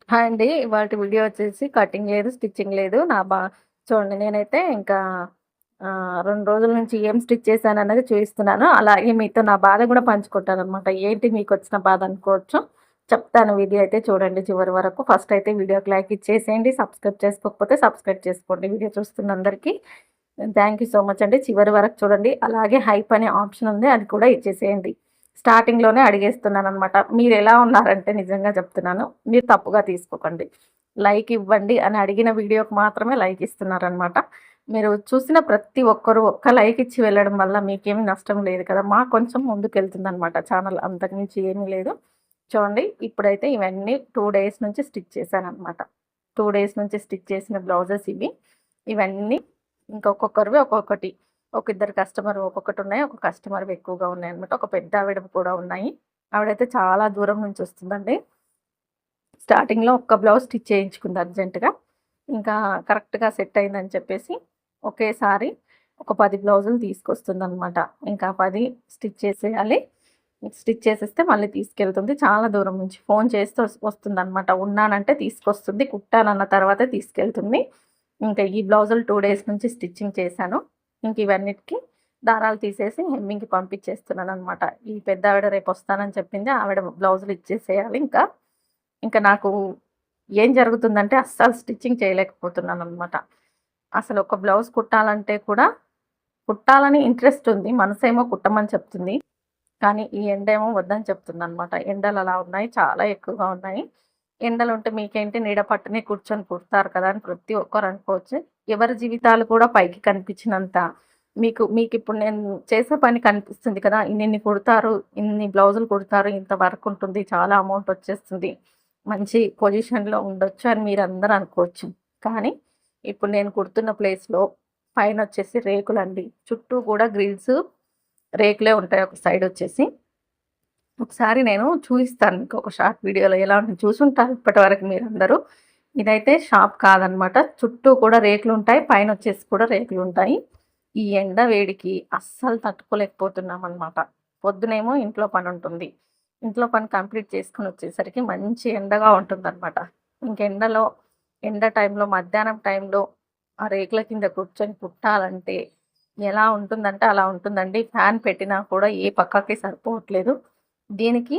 Hi అండి. ఇవాల్టి video వచ్చేసి కటింగ్ లేదు, స్టిచ్చింగ్ లేదు. చూడండి నేనైతే ఇంకా 2 రోజుల నుంచి ఏం స్టిచ్ చేశానన్నది చూయిస్తున్నాను. అలాగే మీతో నా బాధ గూడా పంచుకుంటాననమాట. ఏంటి మీకొచ్చిన బాధ అనుకోవచ్చు. చెప్తాను, వీడియో అయితే చూడండి చివరి వరకు. ఫస్ట్ అయితే వీడియోకి లైక్ ఇచ్చేసేయండి. సబ్స్క్రైబ్ చేసుకోకపోతే సబ్స్క్రైబ్ చేసుకోండి. వీడియో చూస్తున్న అందరికీ థ్యాంక్ యూ సో మచ్ అండి. చివరి వరకు చూడండి. అలాగే హైప్ అనే ఆప్షన్ ఉంది, అది కూడా ఇచ్చేసేయండి. స్టార్టింగ్‌లోనే అడిగేస్తున్నాననమాట. మీరెలా ఉన్నారంటే నిజంగా చెప్తున్నాను, మీరు తప్పుగా తీసుకోకండి. లైక్ ఇవ్వండి అని అడిగిన వీడియోకి మాత్రమే లైక్ ఇస్తున్నారనమాట. మీరు చూసిన ప్రతి ఒక్కరు ఒక్క లైక్ ఇచ్చి వెళ్ళడం వల్ల మీకేమీ నష్టం లేదు కదా! మాకు కొంచెం ముందుకెళ్తుందనమాట ఛానల్. అంతకుమించి ఏమీ లేదు. చూడండి ఇప్పుడైతే ఇవన్నీ 2 డేస్ నుంచి స్టిచ్ చేశాననమాట. 2 డేస్ నుంచి స్టిచ్ చేసిన బ్లౌజెస్ ఇవి. ఇవన్నీ ఇంకొక్కొక్కరివి ఒక్కొక్కటి. ఒక ఇద్దరు కస్టమర్ ఒక్కొక్కటున్నాయి. ఒక కస్టమర్‌వి ఎక్కువగా ఉన్నాయన్నమాట. ఒక పెద్ద ఆవిడవి కూడా ఉన్నాయి. ఆవిడైతే చాలా దూరం నుంచి వస్తుందండి. స్టార్టింగ్‌లో ఒక్క బ్లౌజ్ స్టిచ్ చేయించుకుంది అర్జెంట్‌గా. ఇంకా కరెక్ట్‌గా సెట్ అయిందని చెప్పేసి ఒకేసారి ఒక 10 బ్లౌజులు తీసుకొస్తుందనమాట. ఇంకా 10 స్టిచ్ చేసేయాలి. స్టిచ్ చేసేస్తే మళ్ళీ తీసుకెళ్తుంది. చాలా దూరం నుంచి ఫోన్ చేస్తే వస్తుందనమాట. ఉన్నానంటే తీసుకొస్తుంది. కుట్టానన్న తర్వాతే తీసుకెళ్తుంది. ఇంకా ఈ బ్లౌజులు 2 డేస్ నుంచి స్టిచ్చింగ్ చేశాను. ఇంక ఇవన్నిటికి దారాలు తీసేసి హెమ్మింగ్‌కి పంపించేస్తున్నాననమాట. ఈ పెద్దావిడ రేపొస్తానని చెప్పింది. ఆవిడ బ్లౌజులు ఇచ్చేసేయాలి ఇంకా. ఇంకా నాకు ఏం జరుగుతుందంటే అస్సలు స్టిచ్చింగ్ చేయలేకపోతున్నాననమాట. అసలు ఒక బ్లౌజ్ కుట్టాలంటే కూడా కుట్టాలని ఇంట్రెస్ట్ ఉంది. మనసేమో కుట్టమని చెప్తుంది. కానీ ఈ ఎండేమో వద్దని చెప్తుందనమాట. ఎండలు అలా ఉన్నాయి. చాలా ఎక్కువగా ఉన్నాయి. ఎండలుంటే మీకేంటి నీడ పట్టునే కూర్చొని కుడతారు కదా అని ప్రతి ఒక్కరు అనుకోవచ్చు. ఎవరి జీవితాలు కూడా పైకి కనిపించినంత మీకిప్పుడు నేను చేసే పని కనిపిస్తుంది కదా! ఇన్నిన్ని కుడతారు, ఇన్ని బ్లౌజులు కుడతారు, ఇంత వర్క్ ఉంటుంది, చాలా అమౌంట్ వచ్చేస్తుంది, మంచి పొజిషన్‌లో ఉండొచ్చు అని మీరందరూ అనుకోవచ్చు. కానీ ఇప్పుడు నేను కుడుతున్న ప్లేస్‌లో పైనొచ్చేసి రేకులండి. చుట్టూ కూడా గ్రిల్స్ రేకులే ఉంటాయి ఒక సైడొచ్చేసి. ఒకసారి నేను చూయిస్తాను మీకు ఒక షార్ట్ వీడియోలో ఎలా ఉంటుంది, చూసుంటారు ఇప్పటివరకు మీరందరూ. ఇదైతే షాప్ కాదనమాట. చుట్టూ కూడా రేకులుంటాయి. పైనొచ్చేసి కూడా రేకులుంటాయి. ఈ ఎండ వేడికి అస్సలు తట్టుకోలేకపోతున్నామనమాట. పొద్దునేమో ఇంట్లో పనుంటుంది. ఇంట్లో పని కంప్లీట్ చేసుకొనొచ్చేసరికి మంచి ఎండగా ఉంటుందనమాట. ఎండ టైంలో మధ్యాహ్నం టైంలో ఆ రేకుల కింద కూర్చొని కుట్టాలంటే ఎలా ఉంటుందంటే అలా ఉంటుందండి. ఫ్యాన్ పెట్టినా కూడా ఏ పక్కకి సరిపోవట్లేదు. దీనికి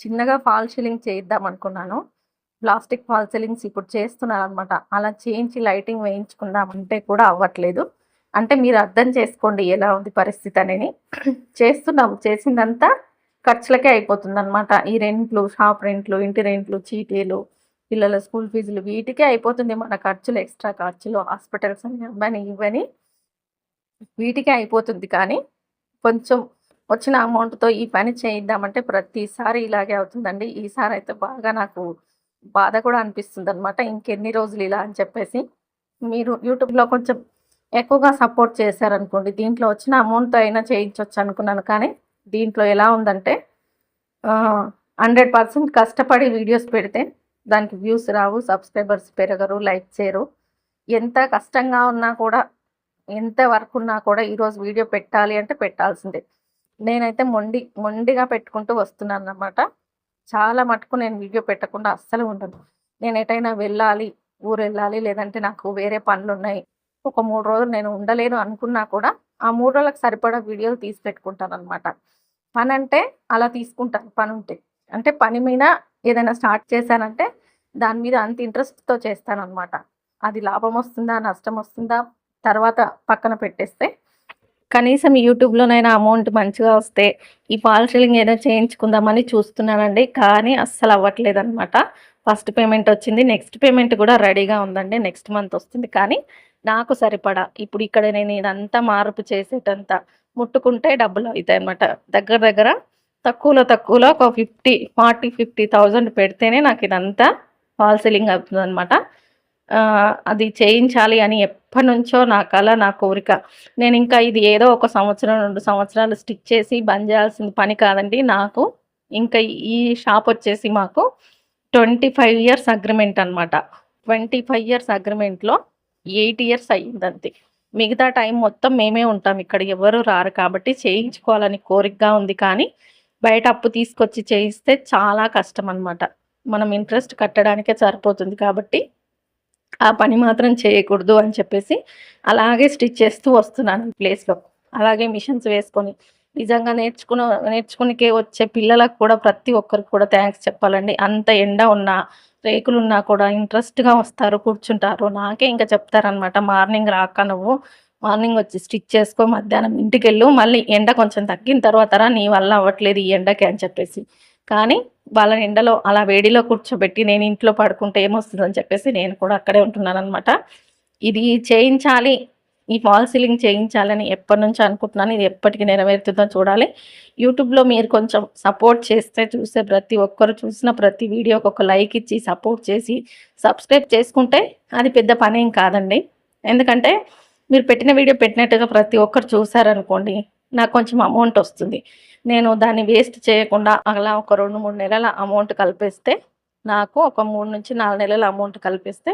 చిన్నగా ఫాల్ సీలింగ్ చేయిద్దామనుకున్నాను. ప్లాస్టిక్ ఫాల్ సీలింగ్స్ ఇప్పుడు చేస్తున్నారనమాట. అలా చేయించి లైటింగ్ వేయించుకుందామంటే కూడా అవ్వట్లేదు. అంటే మీరు అర్థం చేసుకోండి ఎలా ఉంది పరిస్థితి అనేది. చేస్తున్నాం. చేసిందంతా ఖర్చులకే అయిపోతుందనమాట. ఈ రెంట్లు, షాప్ రెంట్లు, ఇంటి రెంట్లు, చీటీలు, పిల్లల స్కూల్ ఫీజులు వీటికే అయిపోతుంది మన ఖర్చులు, ఎక్స్‌ట్రా ఖర్చులు, హాస్పిటల్స్ అని అవ్వని, ఇవ్వని వీటికే అయిపోతుంది. కానీ కొంచెం వచ్చిన అమౌంట్‌తో ఈ పని చేయిద్దామంటే ప్రతిసారి ఇలాగే అవుతుందండి. ఈసారైతే బాగా నాకు బాధ కూడా అనిపిస్తుందనమాట. ఇంకెన్ని రోజులు ఇలా అని చెప్పేసి. మీరు యూట్యూబ్‌లో కొంచెం ఎక్కువగా సపోర్ట్ చేశారనుకోండి, దీంట్లో వచ్చిన అమౌంట్‌తో అయినా చేయించొచ్చు అనుకున్నాను. కానీ దీంట్లో ఎలా ఉందంటే 100% కష్టపడి వీడియోస్ పెడితే దానికి వ్యూస్ రావు, సబ్స్క్రైబర్స్ పెరగరు, లైక్ చేయరు. ఎంత కష్టంగా ఉన్నా కూడా, ఎంత వర్క్ ఉన్నా కూడా ఈరోజు వీడియో పెట్టాలి అంటే పెట్టాల్సిందే. నేనైతే మొండిగా పెట్టుకుంటూ వస్తున్నానన్నమాట. చాలా మటుకు నేను వీడియో పెట్టకుండా అస్సలు ఉండను. నేను ఎటైనా వెళ్ళాలి, ఊరెళ్ళాలి, లేదంటే నాకు వేరే పనులున్నాయి, ఒక 3 రోజులు నేను ఉండలేను అనుకున్నా కూడా, ఆ 3 రోజులకు సరిపడా వీడియోలు తీసి పెట్టుకుంటాననమాట. పనంటే అలా తీసుకుంటాను పనుంటే. అంటే పని మీద ఏదైనా స్టార్ట్ చేశానంటే, దాని మీద అంత ఇంట్రెస్ట్‌తో చేస్తాననమాట. అది లాభమొస్తుందా, నష్టమొస్తుందా తర్వాత పక్కన పెట్టేస్తే, కనీసం యూట్యూబ్‌లోనైనా అమౌంట్ మంచిగా వస్తే, ఈ ఫాల్ సీలింగ్ ఏదో చేయించుకుందామని చూస్తున్నానండి. కానీ అస్సలవ్వట్లేదనమాట. ఫస్ట్ పేమెంట్ వచ్చింది. నెక్స్ట్ పేమెంట్ కూడా రెడీగా ఉందండి. నెక్స్ట్ మంత్ వస్తుంది. కానీ నాకు సరిపడా ఇప్పుడు ఇక్కడ నేను ఇదంతా మార్పు చేసేటంత ముట్టుకుంటే డబ్బులు అయితాయనమాట. దగ్గర దగ్గర తక్కువలో ఒక 40,000 పెడితేనే నాకు ఇదంతా ఫాల్ సీలింగ్ అవుతుందనమాట. అది చేయించాలి అని ఎప్పటినుంచో నా కల, నా కోరిక. నేనింకా ఇది ఏదో ఒక సంవత్సరం, 2 సంవత్సరాలు స్టిచ్ చేసి బంద్ చేయాల్సిన పని కాదండి. నాకు ఇంకా ఈ షాపొచ్చేసి మాకు 25 ఇయర్స్ అగ్రీమెంట్ అనమాట. 25 ఇయర్స్ అగ్రీమెంట్‌లో 8 ఇయర్స్ అయ్యిందంతే. మిగతా టైం మొత్తం మేమే ఉంటాం. ఇక్కడ ఎవరు రారు కాబట్టి చేయించుకోవాలని కోరికగా ఉంది. కానీ బయట అప్పు తీసుకొచ్చి చేయిస్తే చాలా కష్టమనమాట. మనం ఇంట్రెస్ట్ కట్టడానికే సరిపోతుంది కాబట్టి ఆ పని మాత్రం చేయకూడదు అని చెప్పేసి అలాగే స్టిచ్ చేస్తూ వస్తున్నాను ఈ ప్లేస్‌లో. అలాగే మిషన్స్ వేసుకొని నిజంగా నేర్చుకునికే వచ్చే పిల్లలకు కూడా ప్రతి ఒక్కరికి కూడా థాంక్స్ చెప్పాలండి. అంత ఎండ ఉన్నా, రేకులున్నా కూడా ఇంట్రెస్ట్‌గా వస్తారు, కూర్చుంటారు. నాకే ఇంక చెప్తారనమాట, "మార్నింగ్ రా అక్క నువ్వు. మార్నింగ్ వచ్చి స్టిచ్ చేసుకో, మధ్యాహ్నం ఇంటికెళ్ళు. మళ్ళీ ఎండ కొంచెం తగ్గిన తర్వాత రా. నీ వల్ల అవ్వట్లేదు ఈ ఎండకి" అని చెప్పేసి. కానీ వాళ్ళని ఎండలో అలా వేడిలో కూర్చోబెట్టి నేను ఇంట్లో పడుకుంటే ఏమొస్తదని చెప్పేసి నేను కూడా అక్కడే ఉంటున్నాననమాట. ఇది చేయించాలి, ఈ ఫాల్ సీలింగ్ చేయించాలని ఎప్పటినుంచో అనుకుంటున్నాను. ఇది ఎప్పటికి నెరవేరుతుందో చూడాలి. యూట్యూబ్‌లో మీరు కొంచెం సపోర్ట్ చేస్తే, చూసే ప్రతి ఒక్కరు చూసిన ప్రతి వీడియోకి ఒక లైక్ ఇచ్చి, సపోర్ట్ చేసి, సబ్స్క్రైబ్ చేసుకుంటే అది పెద్ద పనేం కాదండి. ఎందుకంటే మీరు పెట్టిన వీడియో పెట్టినట్టుగా ప్రతి ఒక్కరు చూసారనుకోండి, నాకు కొంచెం అమౌంట్ వస్తుంది. నేను దాన్ని వేస్ట్ చేయకుండా అలా ఒక 2, 3 నెలల అమౌంట్ కలిపేస్తే, నాకు ఒక 3-4 నెలల అమౌంట్ కలిపేస్తే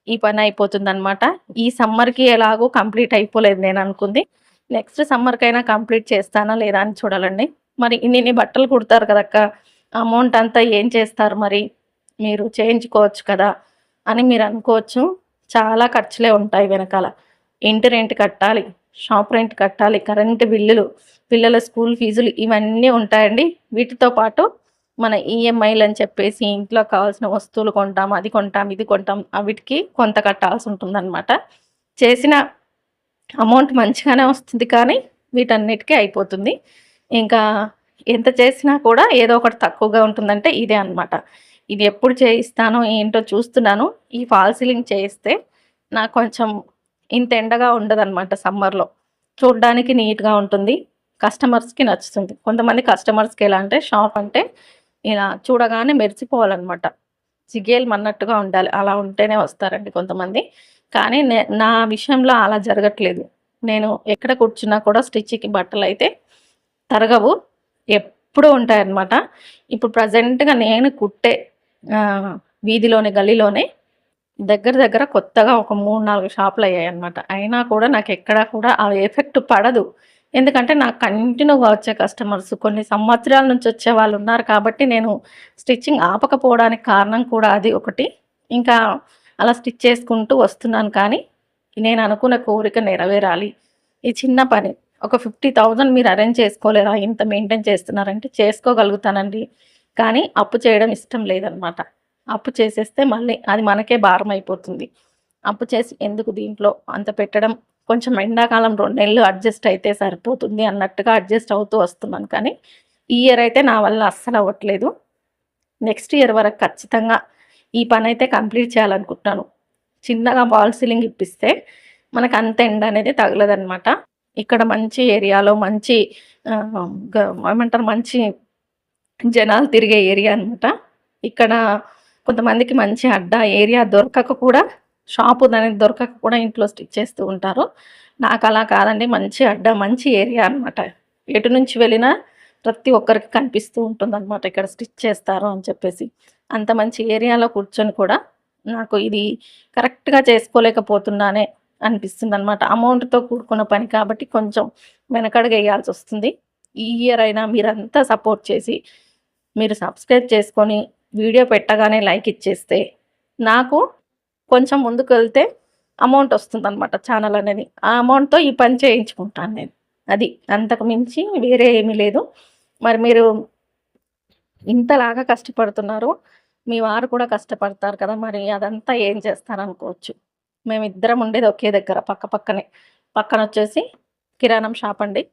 ఈ పని అయిపోతుందనమాట. ఈ సమ్మర్‌కి ఎలాగో కంప్లీట్ అయిపోలేదు నేననుకుంది. నెక్స్ట్ సమ్మర్‌కైనా కంప్లీట్ చేస్తానా లేదా అని చూడాలండి. మరి ఇన్నిన్ని బట్టలు కుడతారు కదక్క! అమౌంట్ అంతా ఏం చేస్తారు మరి? మీరు చేయించుకోవచ్చు కదా! అని మీరనుకోవచ్చు. చాలా ఖర్చులే ఉంటాయి వెనకాల. ఇంటి రెంట్ కట్టాలి, షాప్ రెంట్ కట్టాలి, కరెంటు బిల్లులు, పిల్లల స్కూల్ ఫీజులు ఇవన్నీ ఉంటాయండి. వీటితో పాటు మన ఈఎంఐలని చెప్పేసి ఇంట్లో కావాల్సిన వస్తువులు కొంటాం, అది కొంటాం, ఇది కొంటాం. వీటికి కొంత కట్టాల్సుంటుందనమాట. చేసిన అమౌంట్ మంచిగానే వస్తుంది కానీ వీటన్నిటికీ అయిపోతుంది. ఇంకా ఎంత చేసినా కూడా ఏదో ఒకటి తక్కువగా ఉంటుందంటే ఇదే అనమాట. ఇది ఎప్పుడు చేయిస్తానో ఏంటో చూస్తున్నాను. ఈ ఫాల్ సీలింగ్ చేయిస్తే నాకు కొంచెం ఇంత ఎండగా ఉండదనమాట సమ్మర్‌లో. చూడ్డానికి నీట్‌గా ఉంటుంది. కస్టమర్స్‌కి నచ్చుతుంది. కొంతమంది కస్టమర్స్‌కి ఎలా అంటే షాప్ అంటే ఇలా చూడగానే మెరిసిపోవాలనమాట. జిగేల్‌మన్నట్టుగా ఉండాలి. అలా ఉంటేనే వస్తారండి కొంతమంది. కానీ నా విషయంలో అలా జరగట్లేదు. నేను ఎక్కడ కూర్చున్నా కూడా స్టిచ్‌కి బట్టలైతే తరగవు. ఎప్పుడూ ఉంటాయన్నమాట. ఇప్పుడు ప్రెజెంట్‌గా నేను కుట్టే వీధిలోనే, గల్లీలోనే దగ్గర దగ్గర కొత్తగా ఒక 3, 4 షాపులయ్యాయన్నమాట. అయినా కూడా నాకెక్కడా కూడా ఆ ఎఫెక్ట్ పడదు. ఎందుకంటే నాకు కంటిన్యూగా వచ్చే కస్టమర్స్ కొన్ని సంవత్సరాల నుంచి వచ్చేవాళ్ళున్నారు కాబట్టి నేను స్టిచ్చింగ్ ఆపకపోవడానికి కారణం కూడా అది ఒకటి. ఇంకా అలా స్టిచ్ చేసుకుంటూ వస్తున్నాను కానీ, నేను అనుకున్న కోరిక నెరవేరాలి. ఈ చిన్న పని ఒక 50,000 మీరు అరేంజ్ చేసుకోలేరా? ఇంత మెయింటైన్ చేస్తున్నారంటే చేసుకోగలుగుతానండి. కానీ అప్పు చేయడం ఇష్టం లేదనమాట. అప్పు చేసేస్తే మళ్ళీ అది మనకే భారమైపోతుంది. అప్పు చేసి ఎందుకు దీంట్లో అంత పెట్టడం, కొంచెం ఎండాకాలం 2 నెలలు అడ్జస్ట్ అయితే సరిపోతుంది అన్నట్టుగా అడ్జస్ట్ అవుతూ వస్తున్నాను. కానీ ఈ ఇయర్ అయితే నా వల్ల అస్సలు అవ్వట్లేదు. నెక్స్ట్ ఇయర్ వరకు ఖచ్చితంగా ఈ పనైతే కంప్లీట్ చేయాలనుకుంటున్నాను. చిన్నగా ఫాల్ సీలింగ్ ఇప్పిస్తే మనకు అంత ఎండ అనేది తగలదనమాట. ఇక్కడ మంచి ఏరియాలో మంచి ఆహ్, గ ఏమంటారు మంచి జనాలు తిరిగే ఏరియా అనమాట. ఇక్కడ కొంతమందికి మంచి అడ్డా ఏరియా దొరకక కూడా, షాపు అనేది దొరకక కూడా ఇంట్లో స్టిచ్ చేస్తూ ఉంటారు. నాకలా కాదండి. మంచి అడ్డా, మంచి ఏరియా అనమాట. ఎటు నుంచి వెళ్ళినా ప్రతి ఒక్కరికి కనిపిస్తూ ఉంటుందనమాట ఇక్కడ స్టిచ్ చేస్తారు అని చెప్పేసి. అంత మంచి ఏరియాలో కూర్చొని కూడా నాకు ఇది కరెక్ట్‌గా చేసుకోలేకపోతున్నానే అనిపిస్తుందనమాట. అమౌంట్‌తో కూడుకున్న పని కాబట్టి కొంచెం వెనకడుగేయాల్సొస్తుంది. ఈ ఇయర్ అయినా మీరంతా సపోర్ట్ చేసి, మీరు సబ్స్క్రైబ్ చేసుకొని, వీడియో పెట్టగానే లైక్ ఇచ్చేస్తే, నాకు కొంచెం ముందుకెళ్తే అమౌంట్ వస్తుందనమాట ఛానల్ అనేది. ఆ అమౌంట్‌తో ఈ పని చేయించుకుంటాను నేను. అది. అంతకు మించి వేరే ఏమీ లేదు. మరి మీరు ఇంతలాగా కష్టపడుతున్నారు. మీ వారు కూడా కష్టపడతారు కదా! మరి అదంతా ఏం చేస్తారనుకోవచ్చు. మేమిద్దరం ఉండేది ఒకే దగ్గర పక్క పక్కనే. పక్కనొచ్చేసి కిరాణం షాప్ అండి.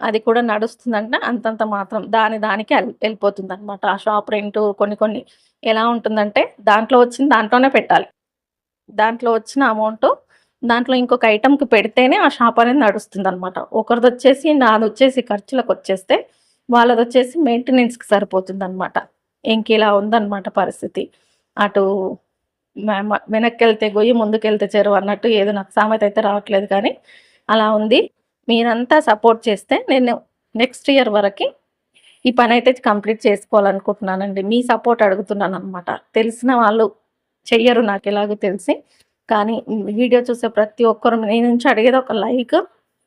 అది కూడా నడుస్తుందంటే అంతంత మాత్రం దానికే ఎళ్ళిపోతుందనమాట. ఆ షాప్ రెంటు కొన్ని కొన్ని ఎలా ఉంటుందంటే దాంట్లో వచ్చింది దాంట్లోనే పెట్టాలి. దాంట్లో వచ్చిన అమౌంటు దాంట్లో ఇంకొక ఐటెమ్‌కి పెడితేనే ఆ షాప్ అనేది నడుస్తుందనమాట. ఒకరిదొచ్చేసి నాదొచ్చేసి ఖర్చులకొచ్చేస్తే, వాళ్ళదొచ్చేసి మెయింటెనెన్స్‌కి సరిపోతుందనమాట. ఇంకిలా ఉందనమాట పరిస్థితి. అటు వెనక్కెళ్తే గొయ్యి ముందుకెళ్తే చెరువు అన్నట్టు ఏదో నాకు సామెత అయితే రావట్లేదు కానీ, అలా ఉంది. మీరంతా సపోర్ట్ చేస్తే నేను నెక్స్ట్ ఇయర్ వరకి ఈ పనైతే కంప్లీట్ చేసుకోవాలనుకుంటున్నానండి. మీ సపోర్ట్ అడుగుతున్నాననమాట. తెలిసిన వాళ్ళు చెయ్యరు నాకెలాగో తెలిసి. కానీ వీడియో చూసే ప్రతి ఒక్కరు మీ నుంచి అడిగేది ఒక లైక్,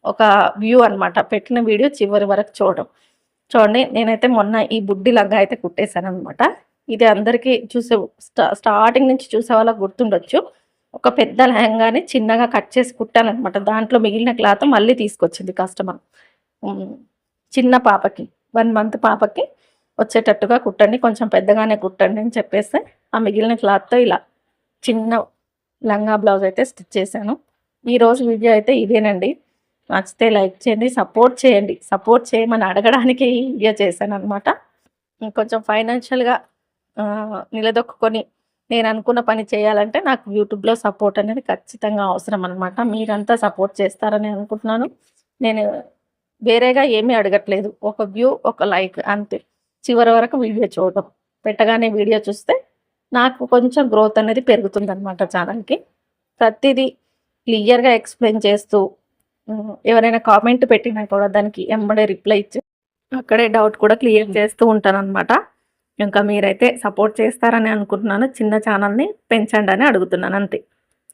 ఒక వ్యూ అనమాట. పెట్టిన వీడియో చివరి వరకు చూడడం. చూడండి నేనైతే మొన్న ఈ బుడ్డి లంగా అయితే కుట్టేసాననమాట. ఇది అందరికీ స్టార్టింగ్ నుంచి చూసే వాళ్ళకి గుర్తుండొచ్చు. ఒక పెద్ద లెహంగాని చిన్నగా కట్ చేసి కుట్టాననమాట. దాంట్లో మిగిలిన క్లాత్ మళ్ళీ తీసుకొచ్చింది కస్టమర్. హ్మ్. చిన్న పాపకి 1 మంత్ పాపకి వచ్చేటట్టుగా కుట్టండి. కొంచెం పెద్దగానే కుట్టండి అని చెప్పేస్తే, ఆ మిగిలిన క్లాత్‌తో ఇలా చిన్న లంగా బ్లౌజ్ అయితే స్టిచ్ చేశాను. ఈరోజు వీడియో అయితే ఇదేనండి. నచ్చితే లైక్ చేయండి, సపోర్ట్ చేయండి. సపోర్ట్ చేయమని అడగడానికి ఈ వీడియో చేశాననమాట. ఇంకొంచెం ఫైనాన్షియల్‌గా నిలదొక్కుకొని నేననుకున్న పని చేయాలంటే నాకు యూట్యూబ్‌లో సపోర్ట్ అనేది ఖచ్చితంగా అవసరం అనమాట. మీరంతా సపోర్ట్ చేస్తారని అనుకుంటున్నాను. నేను వేరేగా ఏమీ అడగట్లేదు. ఒక వ్యూ, ఒక లైక్ అంతే. చివరి వరకు వీడియో చూడడం. పెట్టగానే వీడియో చూస్తే నాకు కొంచెం గ్రోత్ అనేది పెరుగుతుందనమాట ఛానల్‌కి. ప్రతీదీ క్లియర్‌గా ఎక్స్‌ప్లెయిన్ చేస్తూ ఎవరైనా కామెంట్ పెట్టినా కూడా దానికి ఎమ్మడే రిప్లై ఇచ్చి అక్కడే డౌట్ కూడా క్లియర్ చేస్తూ ఉంటాననమాట. ఇంకా మీరైతే సపోర్ట్ చేస్తారని అనుకుంటున్నాను. చిన్న ఛానల్‌ని పెంచండని అడుగుతున్నాను అంతే.